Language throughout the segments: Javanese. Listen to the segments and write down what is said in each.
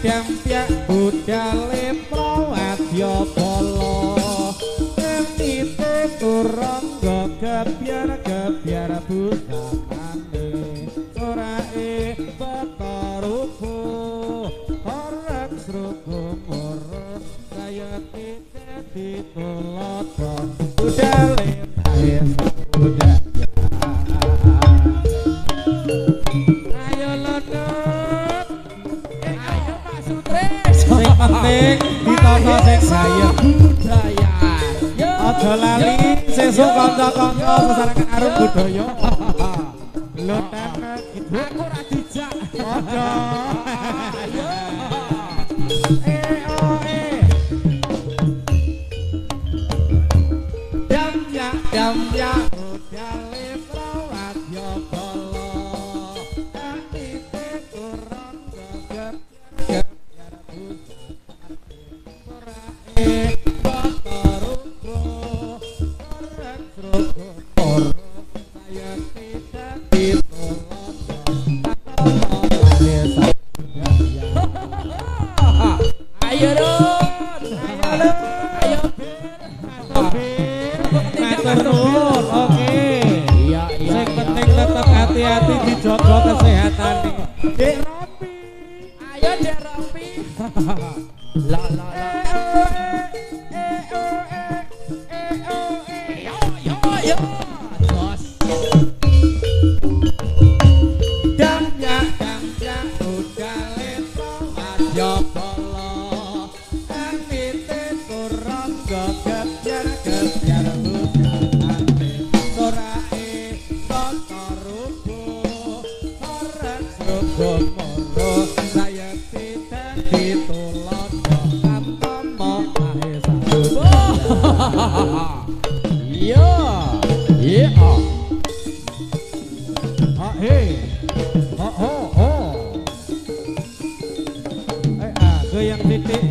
Dampyak budale prawadya bala nitite turangga gebyar busanane ora bata rupo orang srugo murut kaya tite ditulata budale budale penting ditono sing saya budaya aja lali sesuk kanca-kanca sesarkan arum budaya lho tenan ibu aku ora dijak aja ayo Damyak budale prawadya bala atite kurang geger hati-hati dijogo kesehatan Dek Rompi ayo Dek Rompi la la la yo jos damyak budale prawadya bala anite kurang gebyar busanane sorae tata rupo orang srugo moro saya tidak ditolak tanpa mahe satu iya iya goyang titik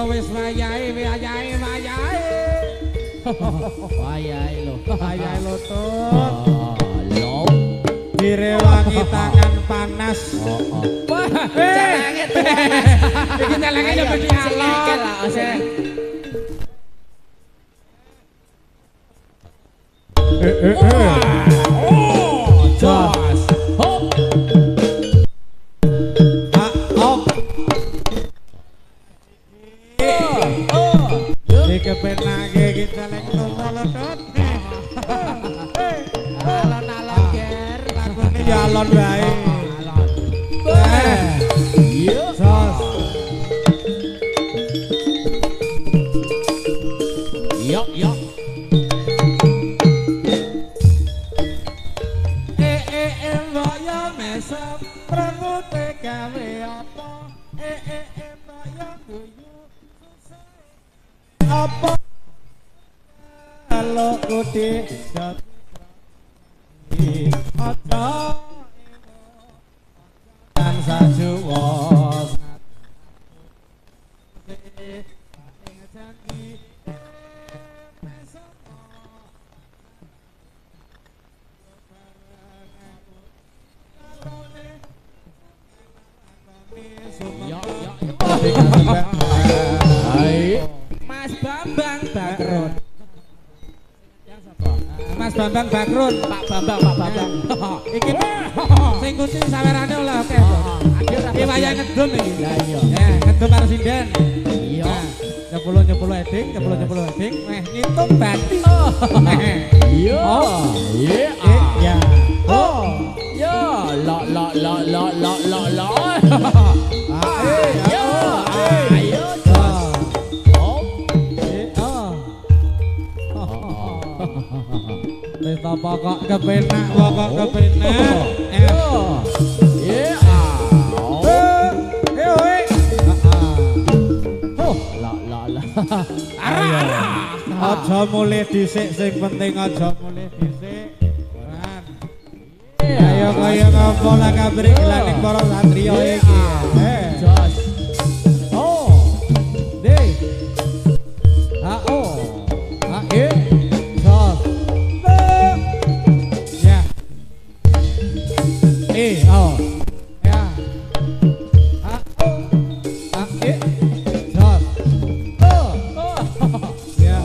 wis wayahe wayahe lho lho direwangi tangan panas iki celenge yo mesti alon jos kepenake kita lek nolotot. Alon-alon ger, Lagune ya alon wae. Yo. Sos. Yo yo. Mbaya mesem prengute gawe apa? Mbaya guyu apa? Kalau uti jati aja dan sajuwos Mas Bambang Bakrun. Mas Bambang Bakrun, Pak Bambang. iki sing kunci sawerane oleh oke. Iki wayah ngedum iki. Lah iya. Ngedum karo sinden. Iya. Nyepuluh eding, meh ngitung bati. Iya. Iya. Ya. Oh. Ya, lo. Ayo. Ayo. Wis pokok kepenak, pokok kepenak. Iya. Aja mulih dhisik, sing penting aja mulih dhisik. Ayo kaya ngopo lah kabrik laning para satriya iki. Jos. Oh. Deh. Jos. Ya. Oh. Ya. Jos. Ya.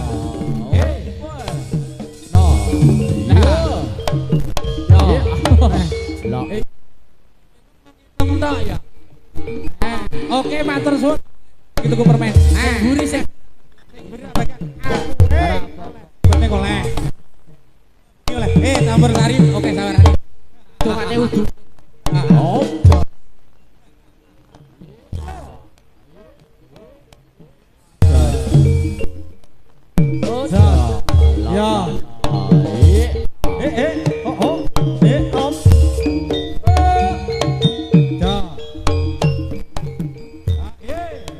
Ya. Oke, matur suwun. Gitu ku permen. Guri sih. Guri apa kan? Penting oleh. Iki oleh. Campur sari. Oke, sawarane. Tumane udu. Oh. Ya.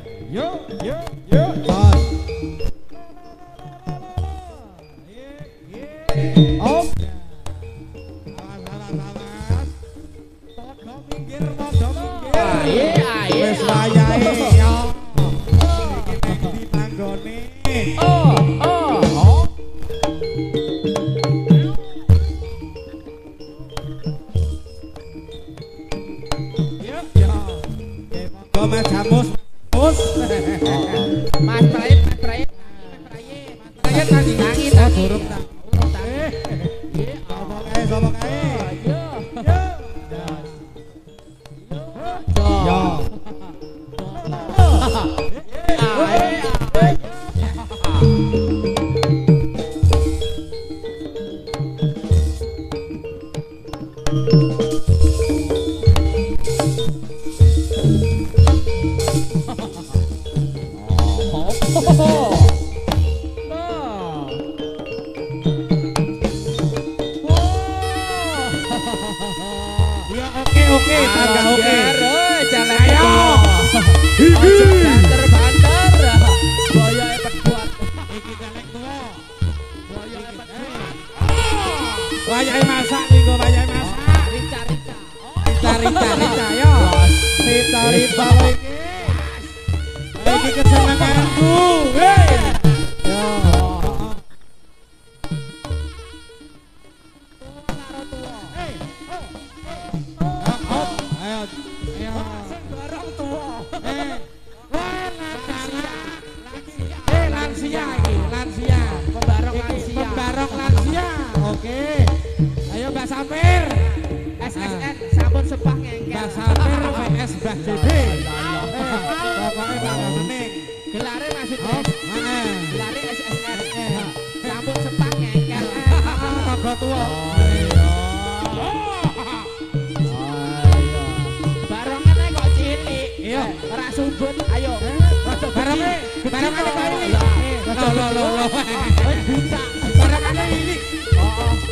Om. Yo. Om. Wis wayahe ya. Iki ditanggone. Mas Jamus. Mas Prayit. Prayit tangi durung ta. Sapa kae? Yo. Oke, tangga oke. Jalan Ayo. Banter. Boyo pedot. Iki telek tuwa. Boyo pedot. Wayahe masak niku, wayahe masak. Rica. Rica yo. Rica iki. Iki kesenenganku. Hei. Yo. Lansia. Oke. Ayo Mbak Sampir. SSN sampun sepah ngengkel. Mbak Sampir PS Mbah JD. Pokoknya Pak Gening. Gelare maksudnya. Heeh. Gelare Barangane kaya ini. Loh. Wis buta. Barangane ini.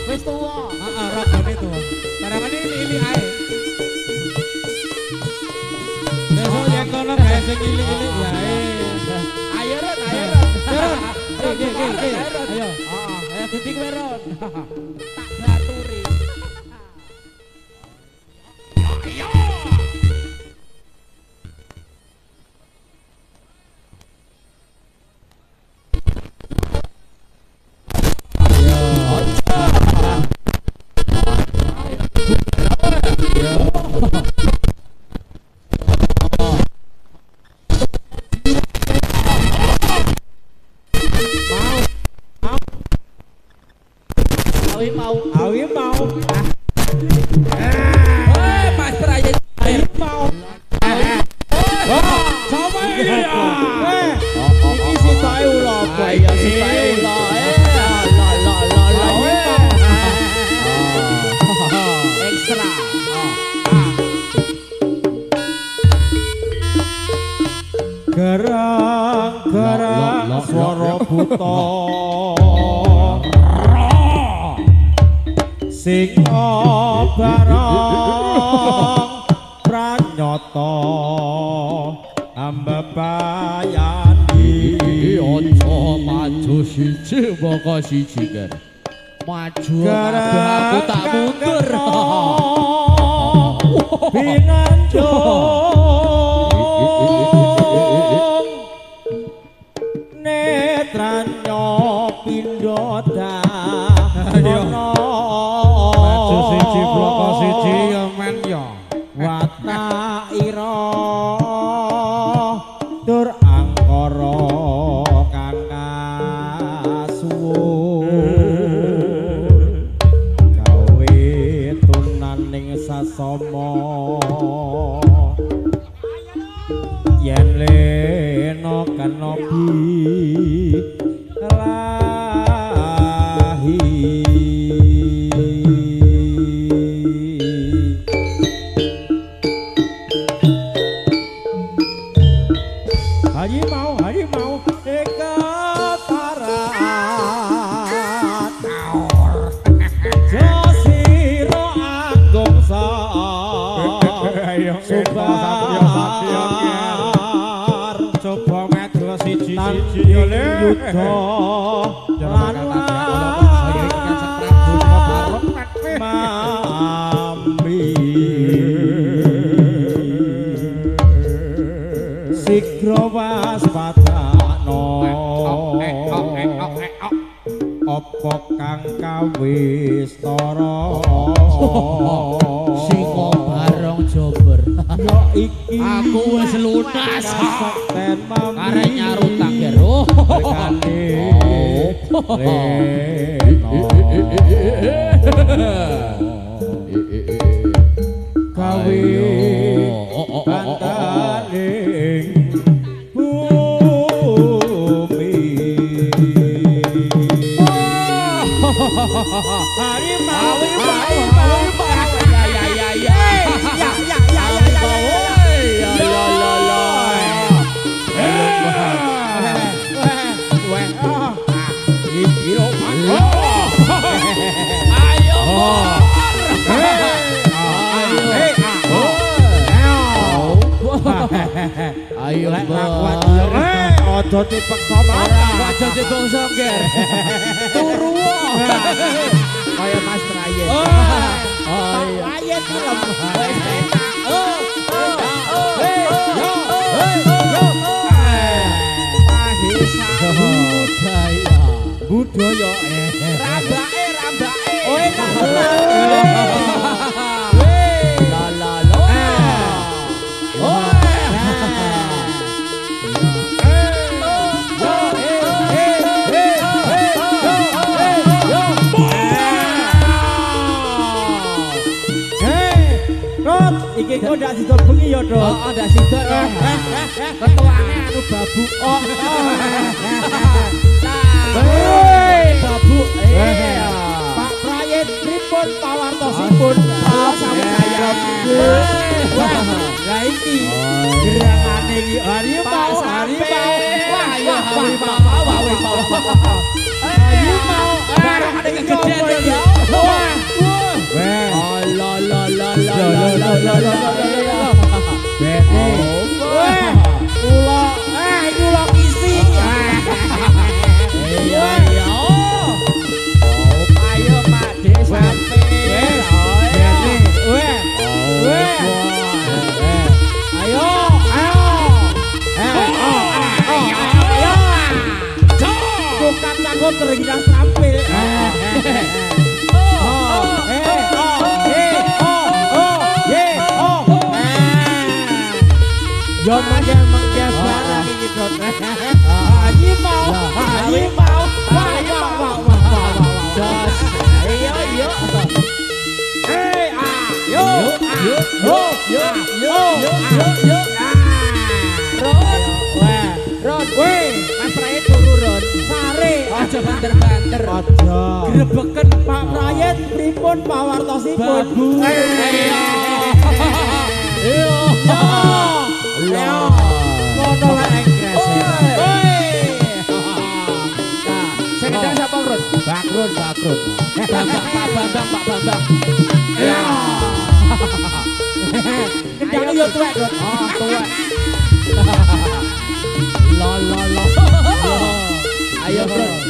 Wis tuwa. Heeh, ragane tuwa. Barangane ini ae. Besok yang kono gawe sing ilik-ilik wae. Ayo Ron. Ayo. Ayo titik kowe Ron. Tak baturi. Awi mau. Mas Prayen Mau. Sama ini ya. iki sitae ula apa ya sitae ula ekstra Gerang-gerang swara buta sing barang pranyata ambebayani aja maju siji moko siji kan maju aku tak mundur pinanjung netranyo pindho dayono maju siji bloko siji ya men ya wataira tur angkara kang kasuwun gawe tunaning sasama yen lena kanobi lahi harimau ekataran jasira agung sa subar coba medho siji-siji yudha lan mambi sigra waspadakno apa kang kawistara sing barong jober ya iki aku wis lunas ten mambi arek nyarutang karo kane kawe bantaning bumi harimau ayo kuat aja dipaksa aja dibongso ger turu kaya Mas Prayen Prayen film wis enak budaya rambake iki kok ndak sida bengi ya, Dok. Oh, ndak sida ya. Ketuane anu babu. Oh. Babu. Pak Prayen pripun pawartosipun? Sami saya. Lah iki gerangane iki harimau. Ayo mau. Barang ada kegedean ya. Wah. Kula kisi. Iya. Ayo Pak De sampe. Bukan takut teringgas tampil. Yo mangga barang iki Dot. Ayo mau. Jos. Ayo. Ron, Mas Prayit turu Ron. Sare, aja banter-banter. Aja. Grebeken Pak Prayit pripun pawartosipun? Iya. Ngono wae engkres. Sing gedang sapa Ron? Bakrun. Bambang, Pak Bambang. Ya. Gedang yo tuwek, Ron. Oh, tuwek. Lo. Ayo, Bro.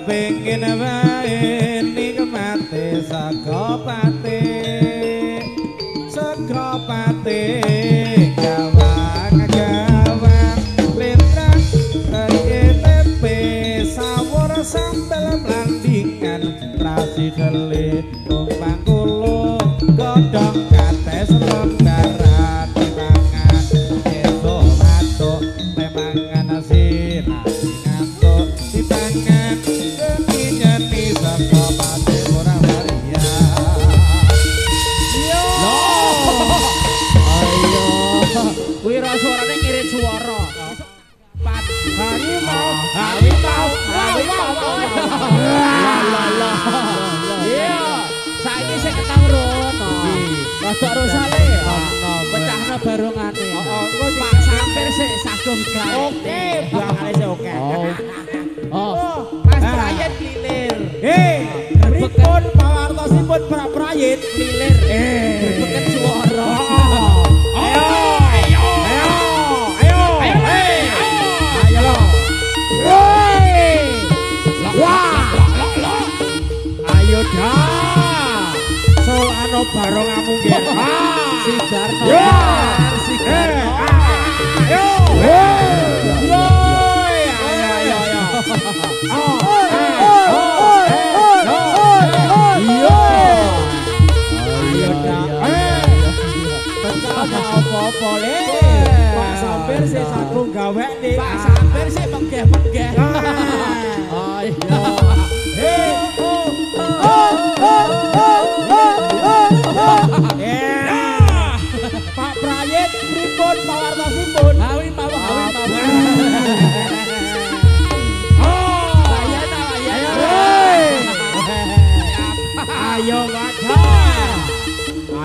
Pengen wae nikmate sakopate gawang lintang KTP sawur sambel blandingan rasi dele tumpang kulo godhong kates lembaran dimangan esuk matuk memangan nasi ngantuk dipangan nyeni saka pate ora waria. Yo. Ayo. Kuwi ra suarane ngirit swara. Pat Harimau. Lah. Iya. Saiki sing ketang rono. Rodok rusale. Pecahna barongane. Pak Sampir sik sagung gawe. Oke, bakale sik oke. Mas Prayit lilir. Pripun pawartosipun Pak Prayit? Lilir. Berbeken swara. Ayo. Ayo dah. Solano barongamu nggih. Sidarno. Ayo. Apa-apa le. Pak Sampir sik sagung gawe nih. Pak Sampir sik menggeh-menggeh. Ayo. Pak Prayit pripun pawartosipun? Hawi mawon. Ayo wadah.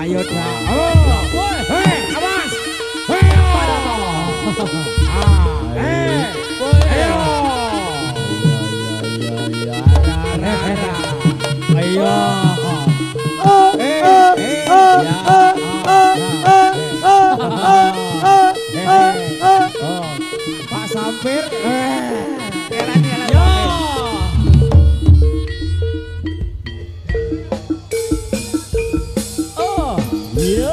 Ayo dah. Awas. Pak Sampir. Yo.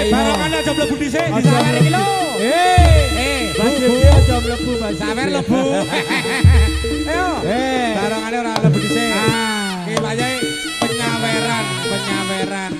Barangan aja mlebu dhisik di sawer iki lho. Mas Dewi aja mlebu, Mas. Sawer lebu. Ayo. Barangane ora mlebu dhisik. Iki Pak Yai penyaweran. penyaweran.